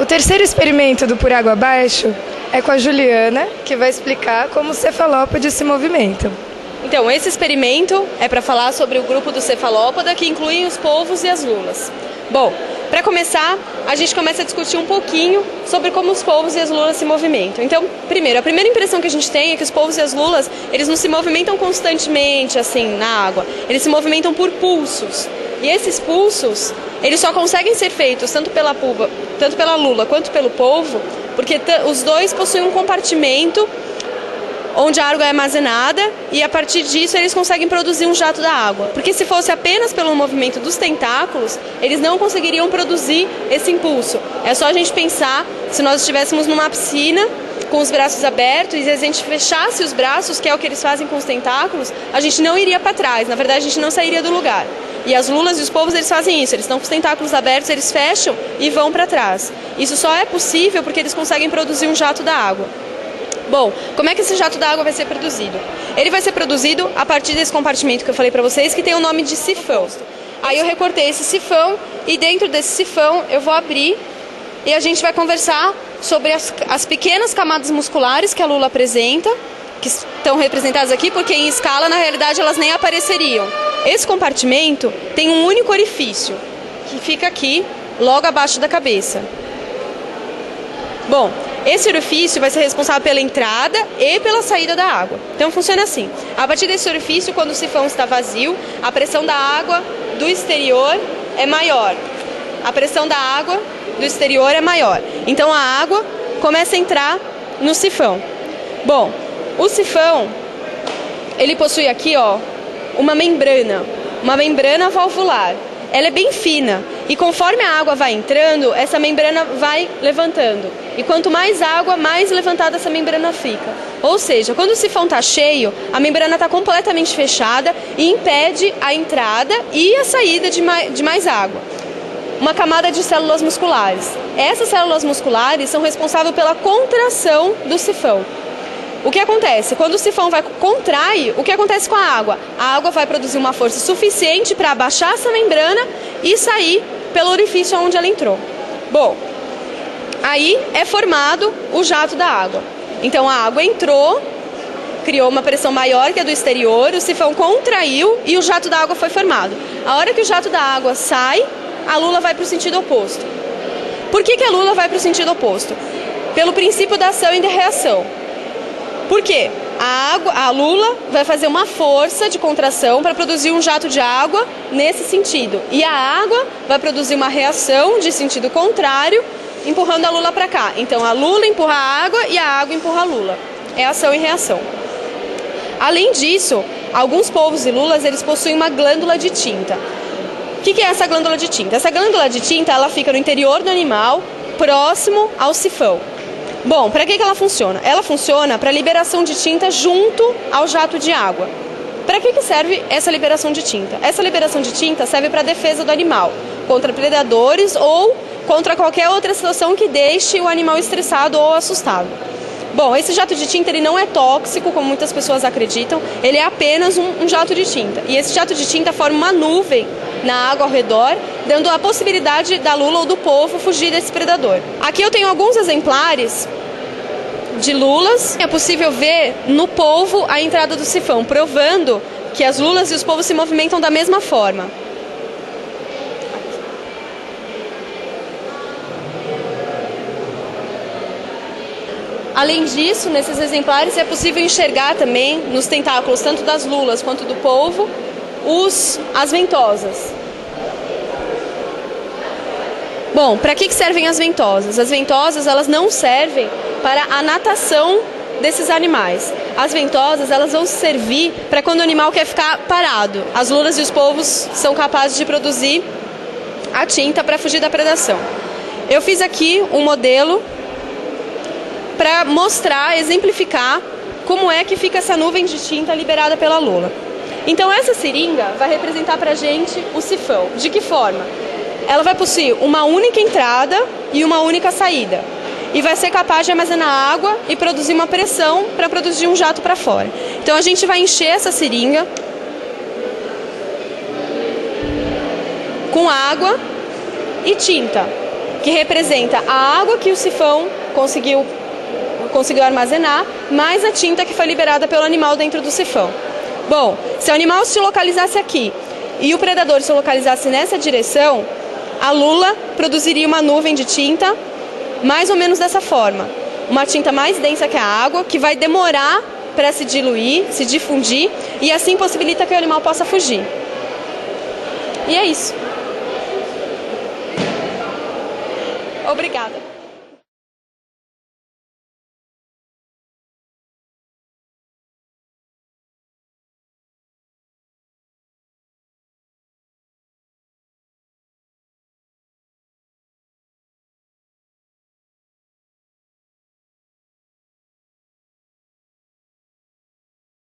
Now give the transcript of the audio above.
terceiro experimento do Por Água Abaixo é com a Juliana, que vai explicar como os cefalópodes se movimentam. Então, esse experimento é para falar sobre o grupo do cefalópoda, que inclui os polvos e as lulas. Bom, para começar, a gente começa a discutir um pouquinho sobre como os polvos e as lulas se movimentam. Então, primeiro, a primeira impressão que a gente tem é que os polvos e as lulas, eles não se movimentam constantemente, assim, na água. Eles se movimentam por pulsos. E esses pulsos, eles só conseguem ser feitos tanto pela lula quanto pelo polvo, porque os dois possuem um compartimento onde a água é armazenada e a partir disso eles conseguem produzir um jato da água. Porque se fosse apenas pelo movimento dos tentáculos, eles não conseguiriam produzir esse impulso. É só a gente pensar, se nós estivéssemos numa piscina com os braços abertos e a gente fechasse os braços, que é o que eles fazem com os tentáculos, a gente não iria para trás, na verdade a gente não sairia do lugar. E as lulas e os polvos, eles fazem isso, eles estão com os tentáculos abertos, eles fecham e vão para trás. Isso só é possível porque eles conseguem produzir um jato da água. Bom, como é que esse jato da água vai ser produzido? Ele vai ser produzido a partir desse compartimento que eu falei para vocês, que tem o nome de sifão. Aí eu recortei esse sifão e dentro desse sifão eu vou abrir e a gente vai conversar sobre as pequenas camadas musculares que a lula apresenta, que estão representadas aqui, porque em escala, na realidade, elas nem apareceriam. Esse compartimento tem um único orifício, que fica aqui, logo abaixo da cabeça. Bom, esse orifício vai ser responsável pela entrada e pela saída da água. Então funciona assim, a partir desse orifício, quando o sifão está vazio, a pressão da água do exterior é maior. A pressão da água do exterior é maior. Então a água começa a entrar no sifão. Bom, o sifão, ele possui aqui, ó, uma membrana valvular. Ela é bem fina e conforme a água vai entrando, essa membrana vai levantando. E quanto mais água, mais levantada essa membrana fica. Ou seja, quando o sifão está cheio, a membrana está completamente fechada e impede a entrada e a saída de mais água. Uma camada de células musculares. Essas células musculares são responsáveis pela contração do sifão. O que acontece? Quando o sifão contrai, o que acontece com a água? A água vai produzir uma força suficiente para abaixar essa membrana e sair pelo orifício onde ela entrou. Bom, aí é formado o jato da água. Então a água entrou, criou uma pressão maior que a do exterior, o sifão contraiu e o jato da água foi formado. A hora que o jato da água sai, a lula vai para o sentido oposto. Por que a lula vai para o sentido oposto? Pelo princípio da ação e da reação. Por quê? A lula vai fazer uma força de contração para produzir um jato de água nesse sentido. E a água vai produzir uma reação de sentido contrário, empurrando a lula para cá. Então a lula empurra a água e a água empurra a lula. É ação e reação. Além disso, alguns polvos e lulas, eles possuem uma glândula de tinta. O que é essa glândula de tinta? Essa glândula de tinta, ela fica no interior do animal, próximo ao sifão. Bom, para que ela funciona? Ela funciona para liberação de tinta junto ao jato de água. Para que serve essa liberação de tinta? Essa liberação de tinta serve para a defesa do animal, contra predadores ou contra qualquer outra situação que deixe o animal estressado ou assustado. Bom, esse jato de tinta ele não é tóxico, como muitas pessoas acreditam, ele é apenas um jato de tinta. E esse jato de tinta forma uma nuvem na água ao redor, dando a possibilidade da lula ou do polvo fugir desse predador. Aqui eu tenho alguns exemplares de lulas. É possível ver no polvo a entrada do sifão, provando que as lulas e os polvos se movimentam da mesma forma. Além disso, nesses exemplares é possível enxergar também nos tentáculos, tanto das lulas quanto do polvo, as ventosas. Bom, para que servem as ventosas? As ventosas, elas não servem para a natação desses animais. As ventosas, elas vão servir para quando o animal quer ficar parado. As lulas e os polvos são capazes de produzir a tinta para fugir da predação. Eu fiz aqui um modelo para mostrar, exemplificar como é que fica essa nuvem de tinta liberada pela lula. Então essa seringa vai representar para a gente o sifão. De que forma? Ela vai possuir uma única entrada e uma única saída. E vai ser capaz de armazenar água e produzir uma pressão para produzir um jato para fora. Então a gente vai encher essa seringa com água e tinta. que representa a água que o sifão conseguiu armazenar, mais a tinta que foi liberada pelo animal dentro do sifão. Bom, se o animal se localizasse aqui e o predador se localizasse nessa direção, a lula produziria uma nuvem de tinta mais ou menos dessa forma. Uma tinta mais densa que a água, que vai demorar para se diluir, se difundir, e assim possibilita que o animal possa fugir. E é isso. Obrigada.